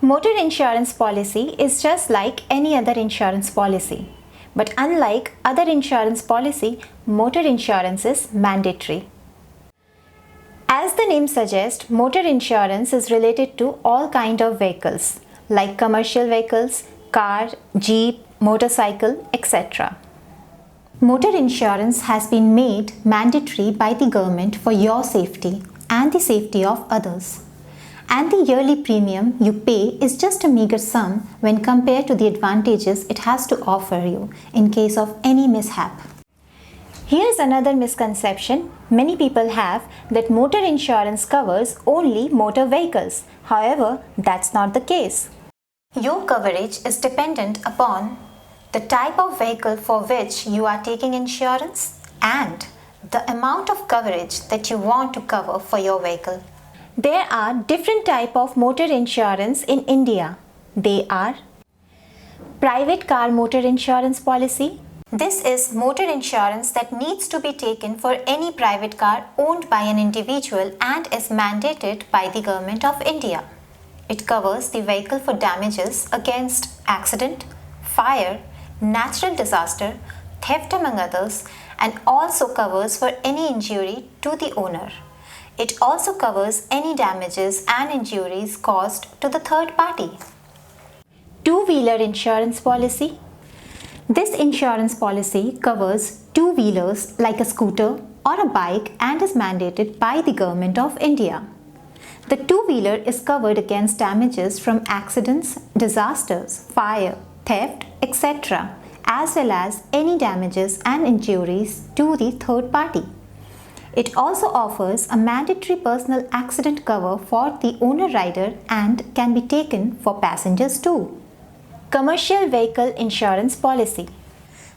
Motor insurance policy is just like any other insurance policy. But unlike other insurance policy, motor insurance is mandatory. As the name suggests, motor insurance is related to all kind of vehicles like commercial vehicles, car, jeep, motorcycle, etc. Motor insurance has been made mandatory by the government for your safety and the safety of others. And the yearly premium you pay is just a meager sum when compared to the advantages it has to offer you in case of any mishap. Here's another misconception many people have, that motor insurance covers only motor vehicles. However, that's not the case. Your coverage is dependent upon the type of vehicle for which you are taking insurance and the amount of coverage that you want to cover for your vehicle. There are different types of motor insurance in India. They are private car motor insurance policy. This is motor insurance that needs to be taken for any private car owned by an individual and is mandated by the Government of India. It covers the vehicle for damages against accident, fire, natural disaster, theft among others, and also covers for any injury to the owner. It also covers any damages and injuries caused to the third party. Two-wheeler insurance policy. This insurance policy covers two-wheelers like a scooter or a bike and is mandated by the Government of India. The two-wheeler is covered against damages from accidents, disasters, fire, theft, etc., as well as any damages and injuries to the third party. It also offers a mandatory personal accident cover for the owner rider and can be taken for passengers too. Commercial vehicle insurance policy.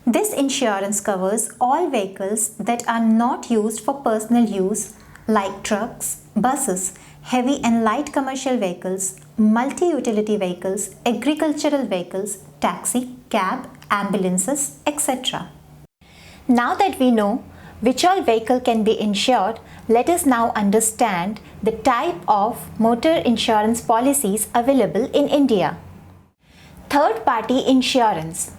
This insurance covers all vehicles that are not used for personal use like trucks, buses, heavy and light commercial vehicles, multi-utility vehicles, agricultural vehicles, taxi, cab, ambulances, etc. Now that we know which all vehicle can be insured, let us now understand the type of motor insurance policies available in India. Third-party insurance.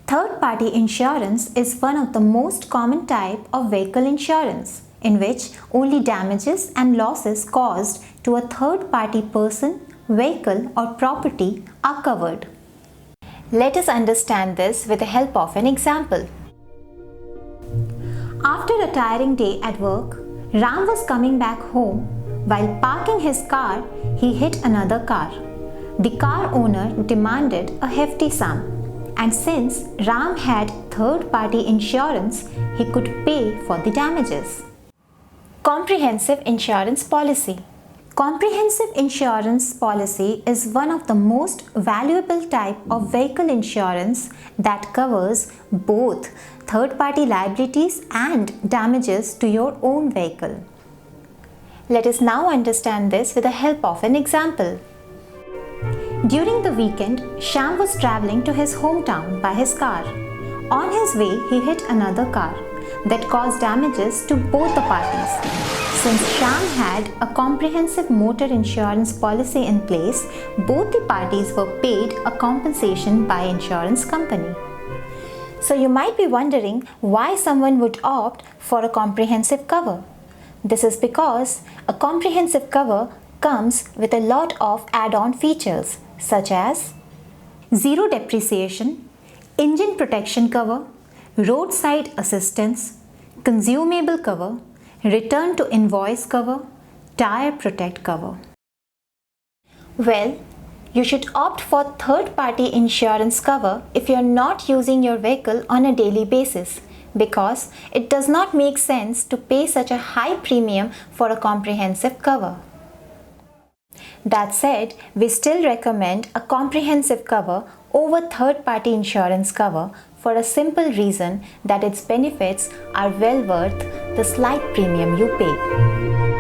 Third-party insurance is one of the most common type of vehicle insurance, in which only damages and losses caused to a third-party person, vehicle or property are covered. Let us understand this with the help of an example. After a tiring day at work, Ram was coming back home. While parking his car, he hit another car. The car owner demanded a hefty sum, and since Ram had third-party insurance, he could pay for the damages. Comprehensive insurance policy. Comprehensive insurance policy is one of the most valuable type of vehicle insurance that covers both third-party liabilities and damages to your own vehicle. Let us now understand this with the help of an example. During the weekend, Shyam was traveling to his hometown by his car. On his way, he hit another car that caused damages to both the parties. Since Shyam had a comprehensive motor insurance policy in place, both the parties were paid a compensation by insurance company. So you might be wondering why someone would opt for a comprehensive cover. This is because a comprehensive cover comes with a lot of add-on features such as zero depreciation, engine protection cover, roadside assistance, consumable cover, return to invoice cover, tire protect cover. Well, you should opt for third-party insurance cover if you are not using your vehicle on a daily basis, because it does not make sense to pay such a high premium for a comprehensive cover. That said, we still recommend a comprehensive cover over third-party insurance cover for a simple reason that its benefits are well worth the slight premium you pay.